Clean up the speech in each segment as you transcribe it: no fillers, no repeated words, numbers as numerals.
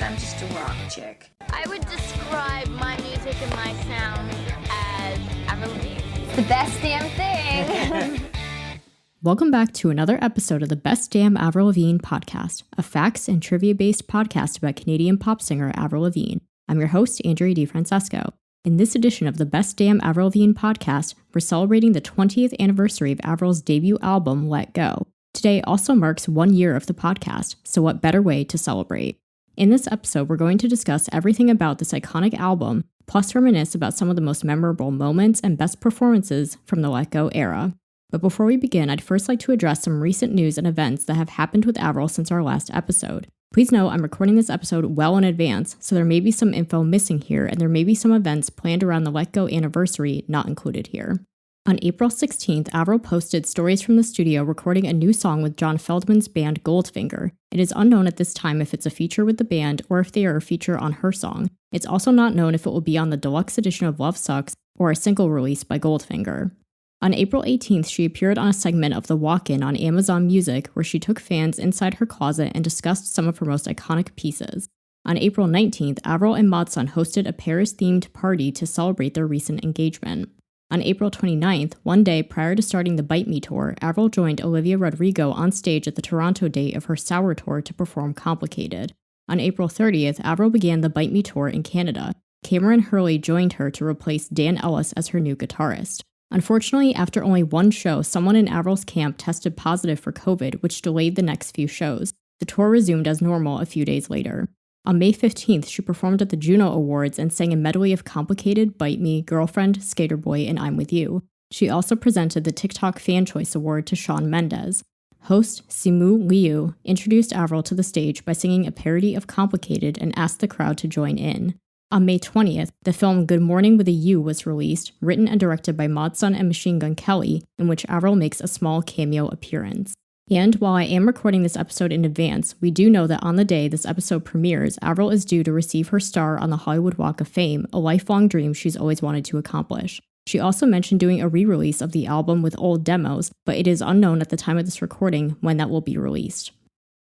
I'm just a rock chick. I would describe my music and my sound as Avril. It's the best damn thing. Welcome back to another episode of the Best Damn Avril Lavigne podcast, a facts and trivia-based podcast about Canadian pop singer Avril Lavigne. I'm your host, Andrea DiFrancesco. In this edition of the Best Damn Avril Lavigne podcast, we're celebrating the 20th anniversary of Avril's debut album, Let Go. Today also marks 1 year of the podcast, so what better way to celebrate? In this episode, we're going to discuss everything about this iconic album, plus reminisce about some of the most memorable moments and best performances from the Let Go era. But before we begin, I'd first like to address some recent news and events that have happened with Avril since our last episode. Please note I'm recording this episode well in advance, so there may be some info missing here, and there may be some events planned around the Let Go anniversary not included here. On April 16th, Avril posted stories from the studio recording a new song with John Feldman's band Goldfinger. It is unknown at this time if it's a feature with the band or if they are a feature on her song. It's also not known if it will be on the deluxe edition of Love Sucks or a single release by Goldfinger. On April 18th, she appeared on a segment of The Walk-In on Amazon Music where she took fans inside her closet and discussed some of her most iconic pieces. On April 19th, Avril and Madsen hosted a Paris-themed party to celebrate their recent engagement. On April 29th, one day prior to starting the Bite Me tour, Avril joined Olivia Rodrigo on stage at the Toronto date of her Sour tour to perform Complicated. On April 30th, Avril began the Bite Me tour in Canada. Cameron Hurley joined her to replace Dan Ellis as her new guitarist. Unfortunately, after only one show, someone in Avril's camp tested positive for COVID, which delayed the next few shows. The tour resumed as normal a few days later. On May 15th, she performed at the Juno Awards and sang a medley of Complicated, Bite Me, Girlfriend, Skater Boy, and I'm With You. She also presented the TikTok Fan Choice Award to Shawn Mendes. Host Simu Liu introduced Avril to the stage by singing a parody of Complicated and asked the crowd to join in. On May 20th, the film Good Morning with a U was released, written and directed by Madsen and Machine Gun Kelly, in which Avril makes a small cameo appearance. And while I am recording this episode in advance, we do know that on the day this episode premieres, Avril is due to receive her star on the Hollywood Walk of Fame, a lifelong dream she's always wanted to accomplish. She also mentioned doing a re-release of the album with old demos, but it is unknown at the time of this recording when that will be released.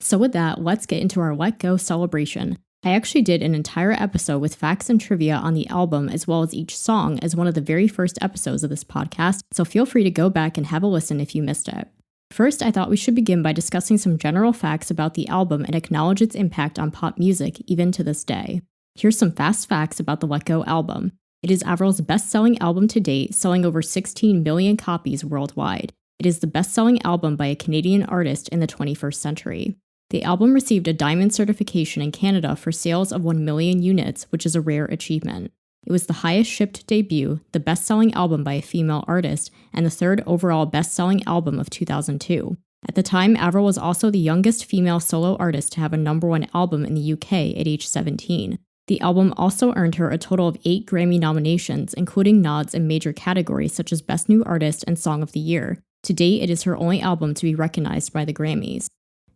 So with that, let's get into our Let Go celebration. I actually did an entire episode with facts and trivia on the album as well as each song as one of the very first episodes of this podcast, so feel free to go back and have a listen if you missed it. First, I thought we should begin by discussing some general facts about the album and acknowledge its impact on pop music even to this day. Here's some fast facts about the Let Go album. It is Avril's best-selling album to date, selling over 16 million copies worldwide. It is the best-selling album by a Canadian artist in the 21st century. The album received a diamond certification in Canada for sales of 1 million units, which is a rare achievement. It was the highest shipped debut, the best-selling album by a female artist, and the third overall best-selling album of 2002. At the time, Avril was also the youngest female solo artist to have a #1 album in the UK at age 17. The album also earned her a total of 8 Grammy nominations, including nods in major categories such as Best New Artist and Song of the Year. To date, it is her only album to be recognized by the Grammys.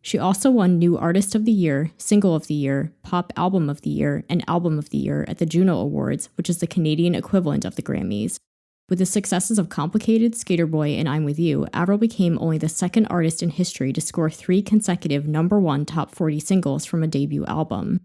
She also won New Artist of the Year, Single of the Year, Pop Album of the Year, and Album of the Year at the Juno Awards, which is the Canadian equivalent of the Grammys. With the successes of Complicated, Skater Boy, and I'm With You, Avril became only the second artist in history to score 3 consecutive #1 top 40 singles from a debut album.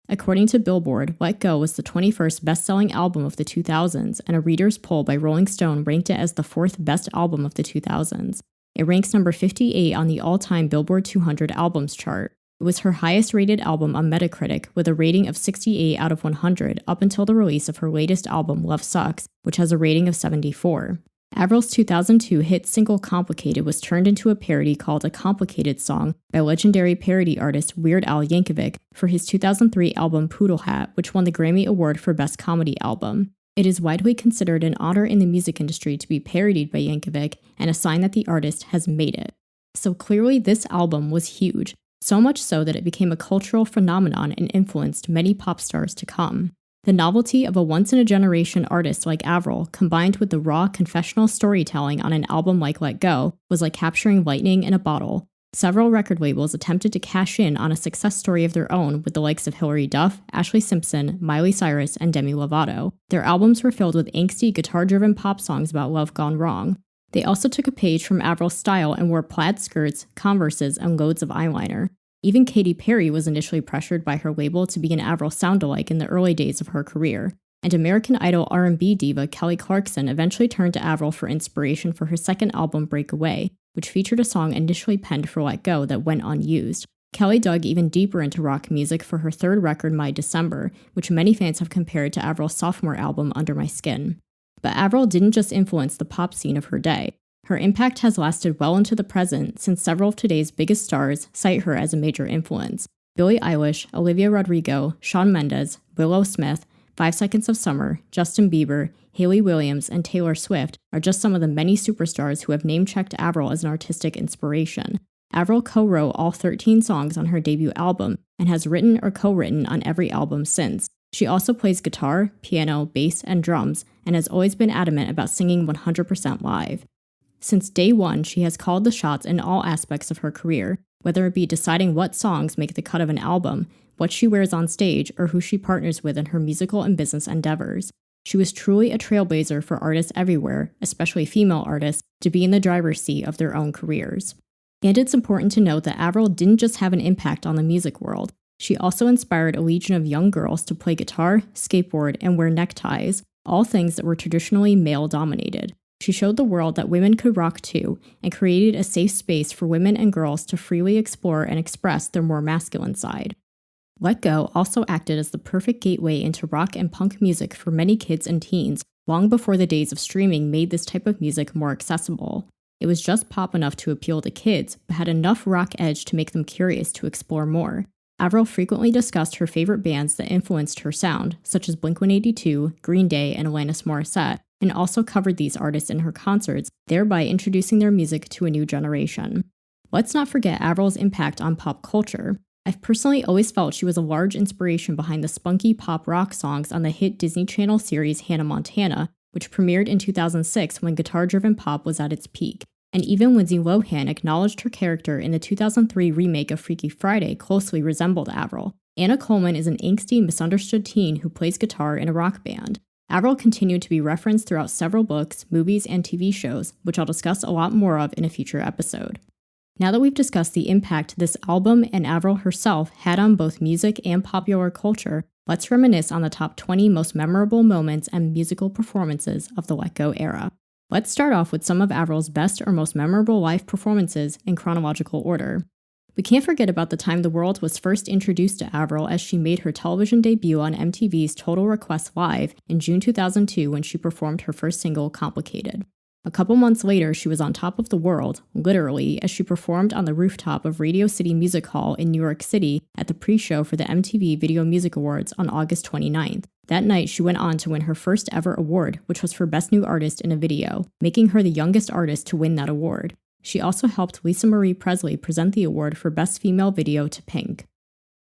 According to Billboard, Let Go was the 21st best-selling album of the 2000s, and a reader's poll by Rolling Stone ranked it as the 4th best album of the 2000s. It ranks number 58 on the all-time Billboard 200 albums chart. It was her highest-rated album on Metacritic, with a rating of 68 out of 100 up until the release of her latest album, Love Sucks, which has a rating of 74. Avril's 2002 hit single Complicated was turned into a parody called A Complicated Song by legendary parody artist Weird Al Yankovic for his 2003 album Poodle Hat, which won the Grammy Award for Best Comedy Album. It is widely considered an honor in the music industry to be parodied by Yankovic and a sign that the artist has made it. So clearly this album was huge, so much so that it became a cultural phenomenon and influenced many pop stars to come. The novelty of a once-in-a-generation artist like Avril, combined with the raw confessional storytelling on an album like Let Go, was like capturing lightning in a bottle. Several record labels attempted to cash in on a success story of their own with the likes of Hilary Duff, Ashley Simpson, Miley Cyrus, and Demi Lovato. Their albums were filled with angsty, guitar-driven pop songs about love gone wrong. They also took a page from Avril's style and wore plaid skirts, Converses, and loads of eyeliner. Even Katy Perry was initially pressured by her label to be an Avril sound-alike in the early days of her career. And American Idol R&B diva Kelly Clarkson eventually turned to Avril for inspiration for her second album Breakaway, which featured a song initially penned for Let Go that went unused. Kelly dug even deeper into rock music for her third record, My December, which many fans have compared to Avril's sophomore album, Under My Skin. But Avril didn't just influence the pop scene of her day. Her impact has lasted well into the present, since several of today's biggest stars cite her as a major influence. Billie Eilish, Olivia Rodrigo, Shawn Mendes, Willow Smith, 5 Seconds of Summer, Justin Bieber, Hayley Williams, and Taylor Swift are just some of the many superstars who have name-checked Avril as an artistic inspiration. Avril co-wrote all 13 songs on her debut album and has written or co-written on every album since. She also plays guitar, piano, bass, and drums, and has always been adamant about singing 100% live. Since day one, she has called the shots in all aspects of her career, whether it be deciding what songs make the cut of an album, what she wears on stage, or who she partners with in her musical and business endeavors. She was truly a trailblazer for artists everywhere, especially female artists, to be in the driver's seat of their own careers. And it's important to note that Avril didn't just have an impact on the music world. She also inspired a legion of young girls to play guitar, skateboard, and wear neckties, all things that were traditionally male-dominated. She showed the world that women could rock too, and created a safe space for women and girls to freely explore and express their more masculine side. Let Go also acted as the perfect gateway into rock and punk music for many kids and teens, long before the days of streaming made this type of music more accessible. It was just pop enough to appeal to kids, but had enough rock edge to make them curious to explore more. Avril frequently discussed her favorite bands that influenced her sound, such as Blink-182, Green Day, and Alanis Morissette, and also covered these artists in her concerts, thereby introducing their music to a new generation. Let's not forget Avril's impact on pop culture. I've personally always felt she was a large inspiration behind the spunky pop rock songs on the hit Disney Channel series Hannah Montana, which premiered in 2006 when guitar-driven pop was at its peak. And even Lindsay Lohan acknowledged her character in the 2003 remake of Freaky Friday closely resembled Avril. Anna Coleman is an angsty, misunderstood teen who plays guitar in a rock band. Avril continued to be referenced throughout several books, movies, and TV shows, which I'll discuss a lot more of in a future episode. Now that we've discussed the impact this album and Avril herself had on both music and popular culture, let's reminisce on the top 20 most memorable moments and musical performances of the Let Go era. Let's start off with some of Avril's best or most memorable live performances in chronological order. We can't forget about the time the world was first introduced to Avril as she made her television debut on MTV's Total Request Live in June 2002 when she performed her first single, Complicated. A couple months later, she was on top of the world, literally, as she performed on the rooftop of Radio City Music Hall in New York City at the pre-show for the MTV Video Music Awards on August 29th. That night, she went on to win her first ever award, which was for Best New Artist in a Video, making her the youngest artist to win that award. She also helped Lisa Marie Presley present the award for Best Female Video to Pink.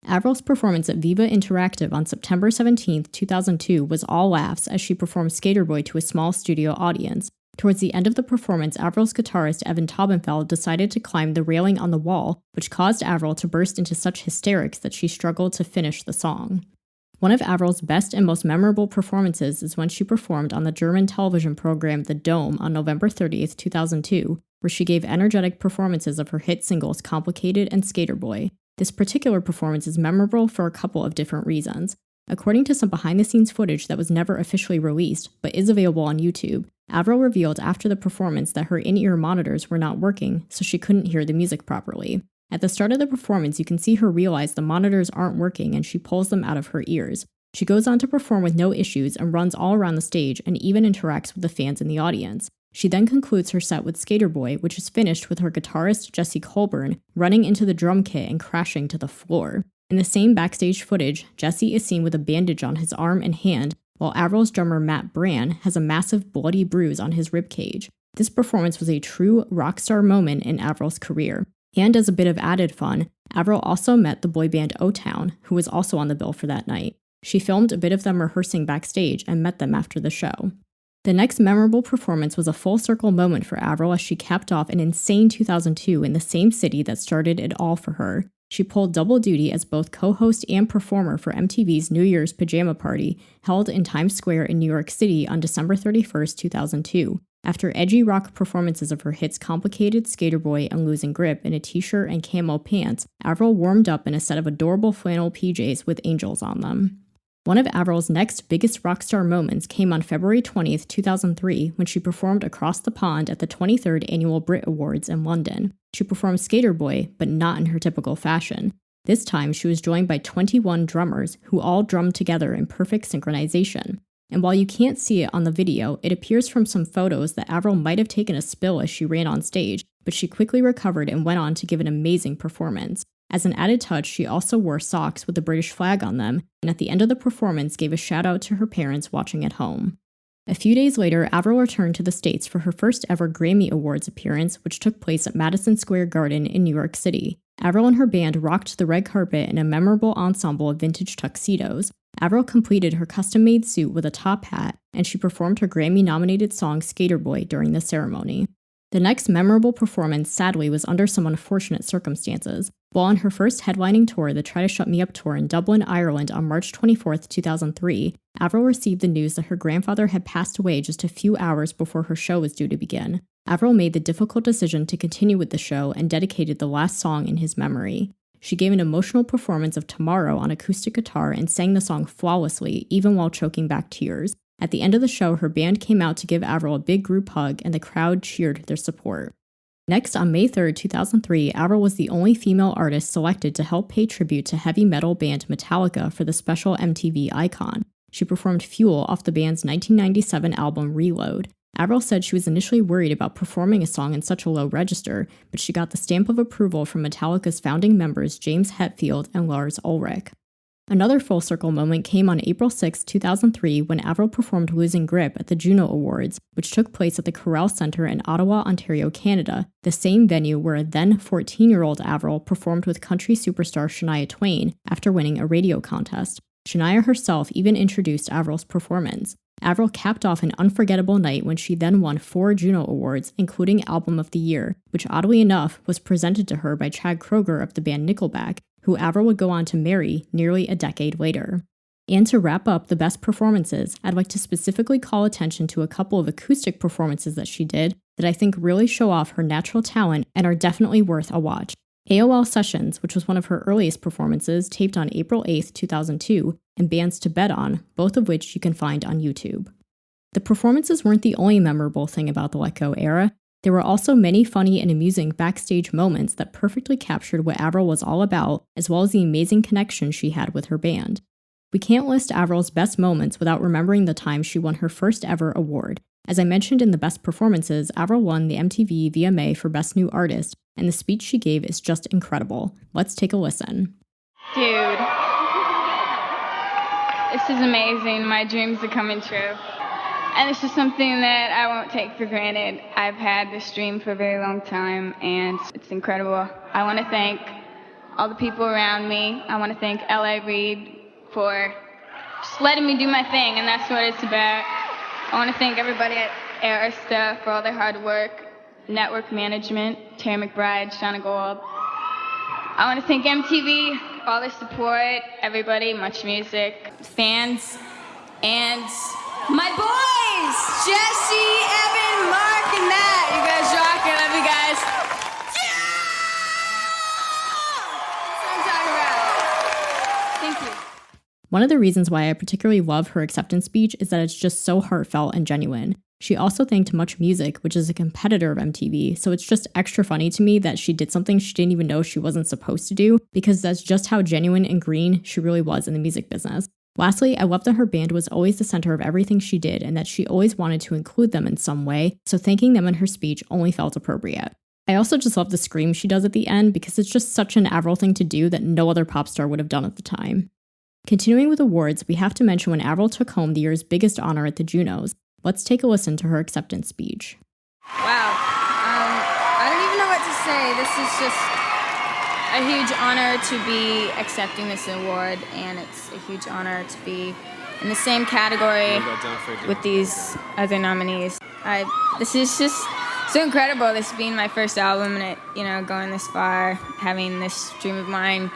Avril's performance at Viva Interactive on September 17, 2002 was all laughs as she performed Skater Boy to a small studio audience. Towards the end of the performance, Avril's guitarist Evan Taubenfeld decided to climb the railing on the wall, which caused Avril to burst into such hysterics that she struggled to finish the song. One of Avril's best and most memorable performances is when she performed on the German television program The Dome on November 30, 2002, where she gave energetic performances of her hit singles Complicated and Skater Boy. This particular performance is memorable for a couple of different reasons. According to some behind-the-scenes footage that was never officially released, but is available on YouTube, Avril revealed after the performance that her in-ear monitors were not working, so she couldn't hear the music properly. At the start of the performance, you can see her realize the monitors aren't working and she pulls them out of her ears. She goes on to perform with no issues and runs all around the stage and even interacts with the fans in the audience. She then concludes her set with Skater Boy, which is finished with her guitarist Jesse Colburn running into the drum kit and crashing to the floor. In the same backstage footage, Jesse is seen with a bandage on his arm and hand, while Avril's drummer Matt Brann has a massive bloody bruise on his ribcage. This performance was a true rock star moment in Avril's career. And as a bit of added fun, Avril also met the boy band O-Town, who was also on the bill for that night. She filmed a bit of them rehearsing backstage and met them after the show. The next memorable performance was a full-circle moment for Avril as she capped off an insane 2002 in the same city that started it all for her. She pulled double duty as both co-host and performer for MTV's New Year's Pajama Party, held in Times Square in New York City on December 31, 2002. After edgy rock performances of her hits Complicated, Skater Boy, and Losing Grip in a t-shirt and camo pants, Avril warmed up in a set of adorable flannel PJs with angels on them. One of Avril's next biggest rock star moments came on February 20th, 2003, when she performed across the pond at the 23rd Annual Brit Awards in London. She performed Skater Boy, but not in her typical fashion. This time, she was joined by 21 drummers, who all drummed together in perfect synchronization. And while you can't see it on the video, it appears from some photos that Avril might have taken a spill as she ran on stage, but she quickly recovered and went on to give an amazing performance. As an added touch, she also wore socks with the British flag on them, and at the end of the performance gave a shout out to her parents watching at home. A few days later, Avril returned to the States for her first ever Grammy Awards appearance, which took place at Madison Square Garden in New York City. Avril and her band rocked the red carpet in a memorable ensemble of vintage tuxedos. Avril completed her custom-made suit with a top hat, and she performed her Grammy-nominated song Skater Boy during the ceremony. The next memorable performance, sadly, was under some unfortunate circumstances. While on her first headlining tour, the Try to Shut Me Up tour in Dublin, Ireland on March 24, 2003, Avril received the news that her grandfather had passed away just a few hours before her show was due to begin. Avril made the difficult decision to continue with the show and dedicated the last song in his memory. She gave an emotional performance of Tomorrow on acoustic guitar and sang the song flawlessly, even while choking back tears. At the end of the show, her band came out to give Avril a big group hug, and the crowd cheered their support. Next, on May 3, 2003, Avril was the only female artist selected to help pay tribute to heavy metal band Metallica for the special MTV Icon. She performed Fuel off the band's 1997 album Reload. Avril said she was initially worried about performing a song in such a low register, but she got the stamp of approval from Metallica's founding members James Hetfield and Lars Ulrich. Another full circle moment came on April 6, 2003, when Avril performed Losing Grip at the Juno Awards, which took place at the Corel Centre in Ottawa, Ontario, Canada, the same venue where a then 14-year-old Avril performed with country superstar Shania Twain after winning a radio contest. Shania herself even introduced Avril's performance. Avril capped off an unforgettable night when she then won 4 Juno Awards, including Album of the Year, which oddly enough was presented to her by Chad Kroeger of the band Nickelback, who Avril would go on to marry nearly a decade later. And to wrap up the best performances, I'd like to specifically call attention to a couple of acoustic performances that she did that I think really show off her natural talent and are definitely worth a watch. AOL Sessions, which was one of her earliest performances, taped on April 8, 2002, and Bands to Bet On, both of which you can find on YouTube. The performances weren't the only memorable thing about the Let Go era. There were also many funny and amusing backstage moments that perfectly captured what Avril was all about, as well as the amazing connection she had with her band. We can't list Avril's best moments without remembering the time she won her first ever award. As I mentioned in the best performances, Avril won the MTV VMA for Best New Artist, and the speech she gave is just incredible. Let's take a listen. Dude, this is amazing. My dreams are coming true. And it's just something that I won't take for granted. I've had this dream for a very long time, and it's incredible. I want to thank all the people around me. I want to thank L.A. Reid for just letting me do my thing, and that's what it's about. I want to thank everybody at Arista for all their hard work, network management, Terry McBride, Shauna Gold. I want to thank MTV for all their support, everybody, Much Music, fans, and my boys, Jesse, Evan, Mark, and Matt. You guys rock. I love you guys. Yeah! That's what I'm talking about. Thank you. One of the reasons why I particularly love her acceptance speech is that it's just so heartfelt and genuine. She also thanked Much Music, which is a competitor of MTV, so it's just extra funny to me that she did something she didn't even know she wasn't supposed to do, because that's just how genuine and green she really was in the music business. Lastly, I love that her band was always the center of everything she did and that she always wanted to include them in some way, so thanking them in her speech only felt appropriate. I also just love the scream she does at the end because it's just such an Avril thing to do that no other pop star would have done at the time. Continuing with awards, we have to mention when Avril took home the year's biggest honor at the Junos. Let's take a listen to her acceptance speech. Wow. I don't even know what to say. This is just a huge honor to be accepting this award, and it's a huge honor to be in the same category with these other nominees. This is just so incredible, this being my first album and it, going this far, having this dream of mine,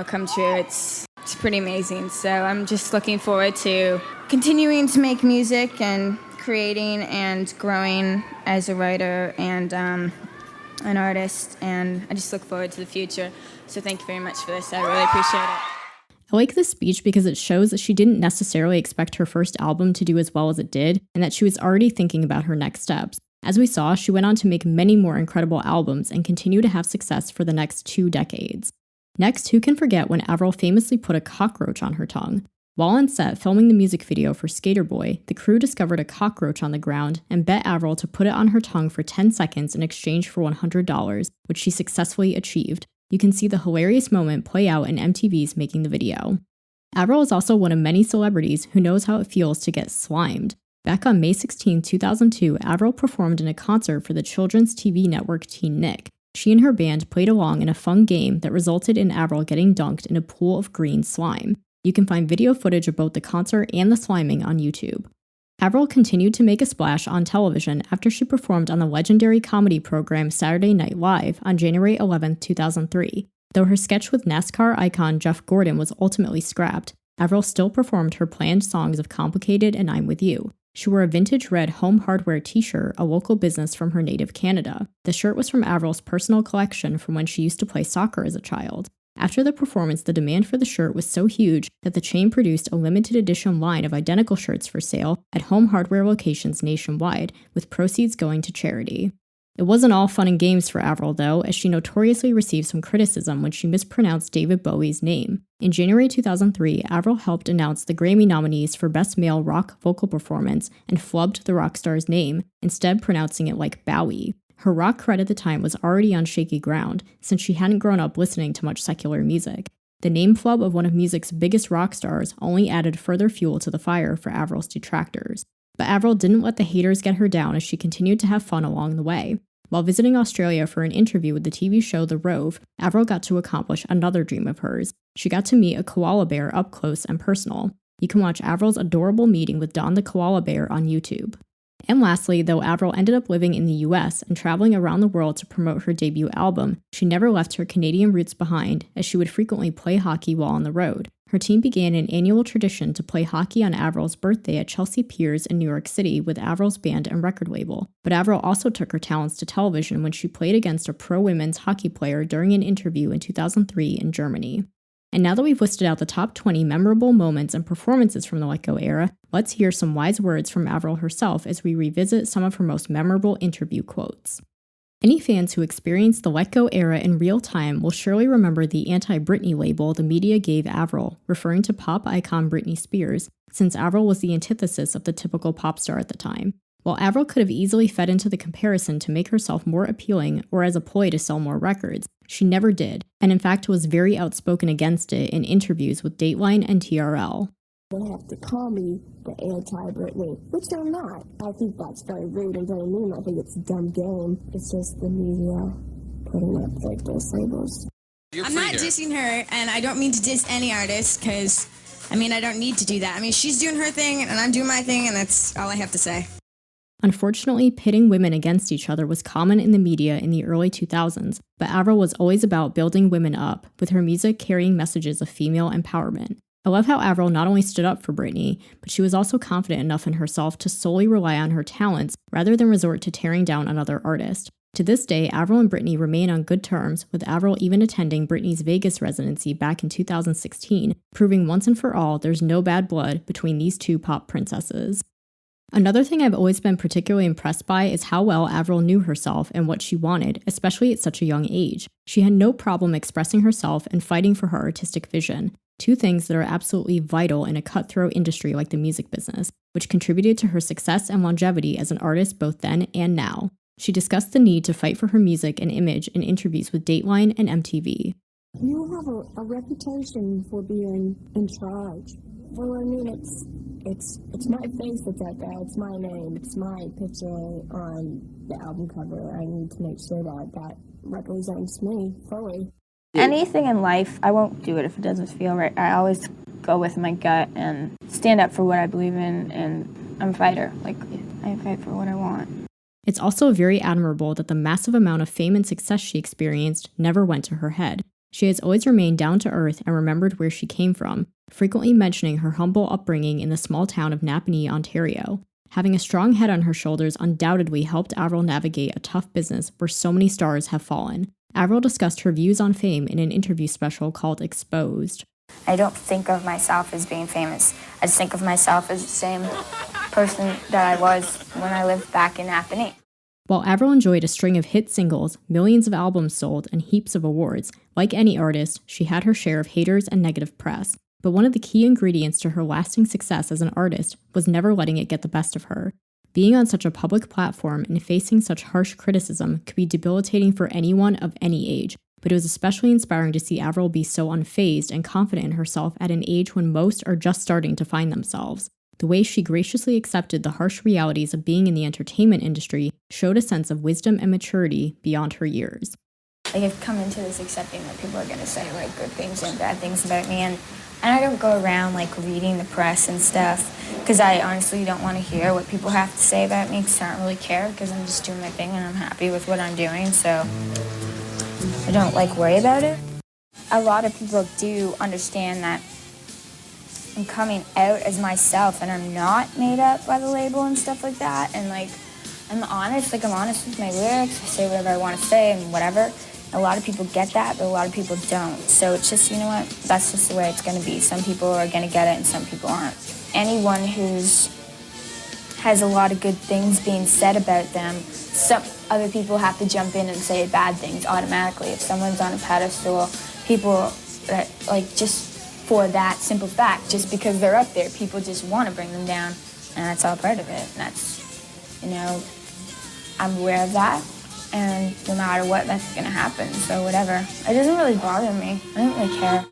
come true. It's pretty amazing. So I'm just looking forward to continuing to make music and creating and growing as a writer and an artist, and I just look forward to the future. So thank you very much for this. I really appreciate it. I like this speech because it shows that she didn't necessarily expect her first album to do as well as it did, and that she was already thinking about her next steps. As we saw, she went on to make many more incredible albums and continue to have success for the next 2 decades. Next, who can forget when Avril famously put a cockroach on her tongue? While on set filming the music video for Skater Boy, the crew discovered a cockroach on the ground and bet Avril to put it on her tongue for 10 seconds in exchange for $100, which she successfully achieved. You can see the hilarious moment play out in MTV's making the video. Avril is also one of many celebrities who knows how it feels to get slimed. Back on May 16, 2002, Avril performed in a concert for the children's TV network Teen Nick. She and her band played along in a fun game that resulted in Avril getting dunked in a pool of green slime. You can find video footage of both the concert and the sliming on YouTube. Avril continued to make a splash on television after she performed on the legendary comedy program Saturday Night Live on January 11, 2003. Though her sketch with NASCAR icon Jeff Gordon was ultimately scrapped, Avril still performed her planned songs of Complicated and I'm With You. She wore a vintage red Home Hardware t-shirt, a local business from her native Canada. The shirt was from Avril's personal collection from when she used to play soccer as a child. After the performance, the demand for the shirt was so huge that the chain produced a limited edition line of identical shirts for sale at Home Hardware locations nationwide, with proceeds going to charity. It wasn't all fun and games for Avril, though, as she notoriously received some criticism when she mispronounced David Bowie's name. In January 2003, Avril helped announce the Grammy nominees for Best Male Rock Vocal Performance and flubbed the rock star's name, instead pronouncing it like Bowie. Her rock cred at the time was already on shaky ground, since she hadn't grown up listening to much secular music. The name flub of one of music's biggest rock stars only added further fuel to the fire for Avril's detractors. But Avril didn't let the haters get her down as she continued to have fun along the way. While visiting Australia for an interview with the TV show The Rove, Avril got to accomplish another dream of hers. She got to meet a koala bear up close and personal. You can watch Avril's adorable meeting with Don the koala bear on YouTube. And lastly, though Avril ended up living in the US and traveling around the world to promote her debut album, she never left her Canadian roots behind, as she would frequently play hockey while on the road. Her team began an annual tradition to play hockey on Avril's birthday at Chelsea Piers in New York City with Avril's band and record label. But Avril also took her talents to television when she played against a pro-women's hockey player during an interview in 2003 in Germany. And now that we've listed out the top 20 memorable moments and performances from the Let Go era, let's hear some wise words from Avril herself as we revisit some of her most memorable interview quotes. Any fans who experienced the Let Go era in real time will surely remember the anti-Britney label the media gave Avril, referring to pop icon Britney Spears, since Avril was the antithesis of the typical pop star at the time. While Avril could have easily fed into the comparison to make herself more appealing or as a ploy to sell more records, she never did, and in fact was very outspoken against it in interviews with Dateline and TRL. They have to call me the anti-Britney, which I'm not. I think that's very rude and very mean. I think it's a dumb game. It's just the media putting up like those labels. I'm not dissing her, and I don't mean to diss any artist, because, I don't need to do that. She's doing her thing, and I'm doing my thing, and that's all I have to say. Unfortunately, pitting women against each other was common in the media in the early 2000s, but Avril was always about building women up, with her music carrying messages of female empowerment. I love how Avril not only stood up for Britney, but she was also confident enough in herself to solely rely on her talents rather than resort to tearing down another artist. To this day, Avril and Britney remain on good terms, with Avril even attending Britney's Vegas residency back in 2016, proving once and for all there's no bad blood between these two pop princesses. Another thing I've always been particularly impressed by is how well Avril knew herself and what she wanted, especially at such a young age. She had no problem expressing herself and fighting for her artistic vision, two things that are absolutely vital in a cutthroat industry like the music business, which contributed to her success and longevity as an artist both then and now. She discussed the need to fight for her music and image in interviews with Dateline and MTV. You have a reputation for being in charge. Well, it's my face that's out there. It's my name. It's my picture on the album cover. I need to make sure that represents me fully. Anything in life, I won't do it if it doesn't feel right. I always go with my gut and stand up for what I believe in, and I'm a fighter. I fight for what I want. It's also very admirable that the massive amount of fame and success she experienced never went to her head. She has always remained down to earth and remembered where she came from, frequently mentioning her humble upbringing in the small town of Napanee, Ontario. Having a strong head on her shoulders undoubtedly helped Avril navigate a tough business where so many stars have fallen. Avril discussed her views on fame in an interview special called Exposed. I don't think of myself as being famous. I just think of myself as the same person that I was when I lived back in Napanee. While Avril enjoyed a string of hit singles, millions of albums sold, and heaps of awards, like any artist, she had her share of haters and negative press. But one of the key ingredients to her lasting success as an artist was never letting it get the best of her. Being on such a public platform and facing such harsh criticism could be debilitating for anyone of any age, but it was especially inspiring to see Avril be so unfazed and confident in herself at an age when most are just starting to find themselves. The way she graciously accepted the harsh realities of being in the entertainment industry showed a sense of wisdom and maturity beyond her years. Like, I've come into this accepting that people are going to say, like, good things and bad things about me, and I don't go around, like, reading the press and stuff, because I honestly don't want to hear what people have to say about me, because I don't really care, because I'm just doing my thing, and I'm happy with what I'm doing, so I don't, like, worry about it. A lot of people do understand that I'm coming out as myself, and I'm not made up by the label and stuff like that, and, like, I'm honest with my lyrics, I say whatever I want to say and whatever. A lot of people get that, but a lot of people don't. So it's just, you know what, that's just the way it's going to be. Some people are going to get it and some people aren't. Anyone has a lot of good things being said about them, some other people have to jump in and say bad things automatically. If someone's on a pedestal, people, like, just for that simple fact, just because they're up there, people just want to bring them down, and that's all part of it. And that's, you know, I'm aware of that. And no matter what, that's going to happen, so whatever. It doesn't really bother me. I don't really care.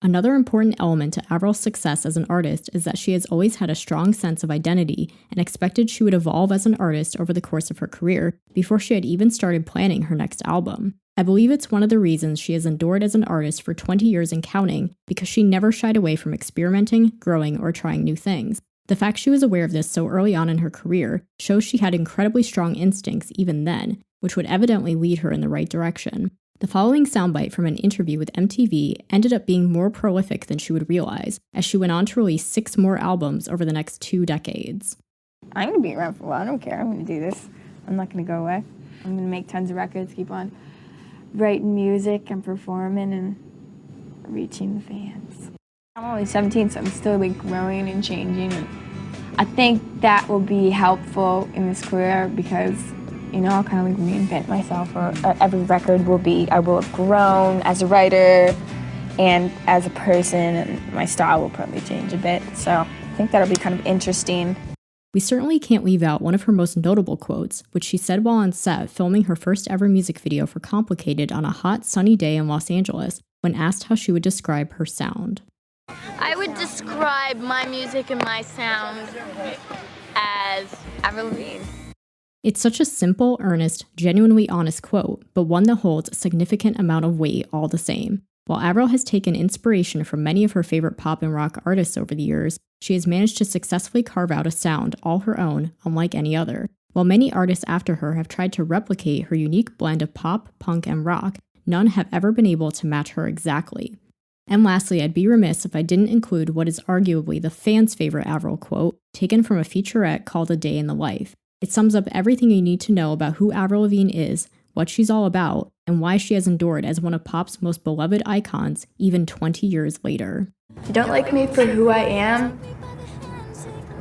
Another important element to Avril's success as an artist is that she has always had a strong sense of identity and expected she would evolve as an artist over the course of her career before she had even started planning her next album. I believe it's one of the reasons she has endured as an artist for 20 years and counting, because she never shied away from experimenting, growing, or trying new things. The fact she was aware of this so early on in her career shows she had incredibly strong instincts even then, which would evidently lead her in the right direction. The following soundbite from an interview with MTV ended up being more prolific than she would realize, as she went on to release 6 more albums over the next 2 decades. I'm going to be around for a while. I don't care. I'm going to do this. I'm not going to go away. I'm going to make tons of records, keep on writing music and performing and reaching the fans. I'm only 17, so I'm still, like, growing and changing. And I think that will be helpful in this career because, you know, I'll kind of, like, reinvent myself, or every record will be, I will have grown as a writer and as a person, and my style will probably change a bit. So I think that'll be kind of interesting. We certainly can't leave out one of her most notable quotes, which she said while on set filming her first ever music video for Complicated on a hot, sunny day in Los Angeles, when asked how she would describe her sound. I would describe my music and my sound as Avril. It's such a simple, earnest, genuinely honest quote, but one that holds a significant amount of weight all the same. While Avril has taken inspiration from many of her favorite pop and rock artists over the years, she has managed to successfully carve out a sound all her own, unlike any other. While many artists after her have tried to replicate her unique blend of pop, punk, and rock, none have ever been able to match her exactly. And lastly, I'd be remiss if I didn't include what is arguably the fans' favorite Avril quote, taken from a featurette called A Day in the Life. It sums up everything you need to know about who Avril Lavigne is, what she's all about, and why she has endured as one of pop's most beloved icons even 20 years later. If you don't like me for who I am,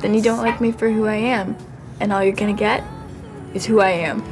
then you don't like me for who I am. And all you're gonna get is who I am.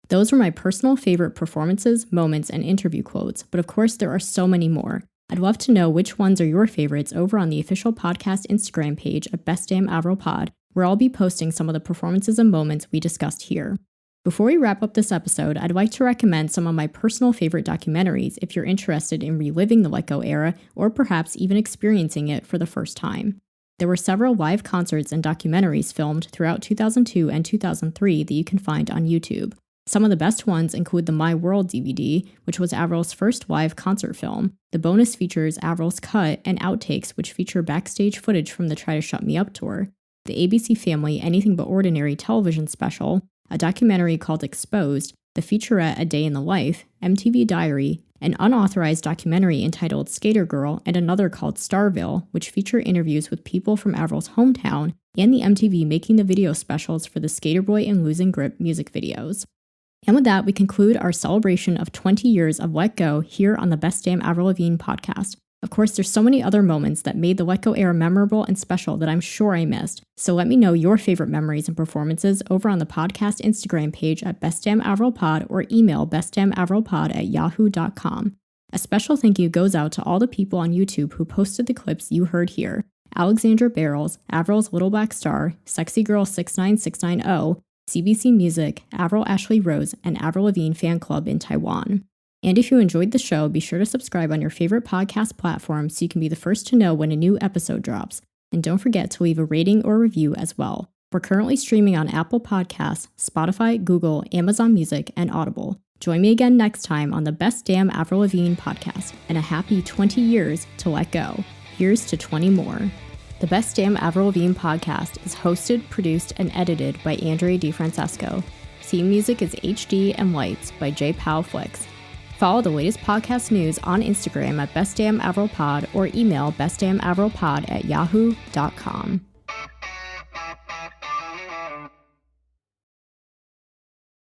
Those were my personal favorite performances, moments, and interview quotes, but of course there are so many more. I'd love to know which ones are your favorites over on the official podcast Instagram page at Best Damn Avril Pod, where I'll be posting some of the performances and moments we discussed here. Before we wrap up this episode, I'd like to recommend some of my personal favorite documentaries if you're interested in reliving the Let Go era or perhaps even experiencing it for the first time. There were several live concerts and documentaries filmed throughout 2002 and 2003 that you can find on YouTube. Some of the best ones include the My World DVD, which was Avril's first live concert film. The bonus features Avril's cut and outtakes, which feature backstage footage from the Try to Shut Me Up tour. The ABC Family Anything But Ordinary television special, a documentary called Exposed, the featurette A Day in the Life, MTV Diary, an unauthorized documentary entitled Skater Girl, and another called Starville, which feature interviews with people from Avril's hometown and the MTV Making the Video specials for the Skater Boy and Losing Grip music videos. And with that, we conclude our celebration of 20 years of Let Go here on the Best Damn Avril Lavigne podcast. Of course, there's so many other moments that made the Let Go era memorable and special that I'm sure I missed, so let me know your favorite memories and performances over on the podcast Instagram page at bestdamnavrilpod or email bestdamnavrilpod@yahoo.com. A special thank you goes out to all the people on YouTube who posted the clips you heard here: Alexandra Barrels, Avril's Little Black Star, Sexy Girl 69690, CBC Music, Avril Ashley Rose, and Avril Lavigne Fan Club in Taiwan. And if you enjoyed the show, be sure to subscribe on your favorite podcast platform so you can be the first to know when a new episode drops. And don't forget to leave a rating or review as well. We're currently streaming on Apple Podcasts, Spotify, Google, Amazon Music, and Audible. Join me again next time on the Best Damn Avril Lavigne podcast, and a happy 20 years to Let Go. Here's to 20 more. The Best Damn Avril Lavigne podcast is hosted, produced, and edited by Andrea DiFrancesco. Theme music is HD and Lights by J. Powell Flicks. Follow the latest podcast news on Instagram at bestdamnavrilpod or email bestdamnavrilpod@yahoo.com.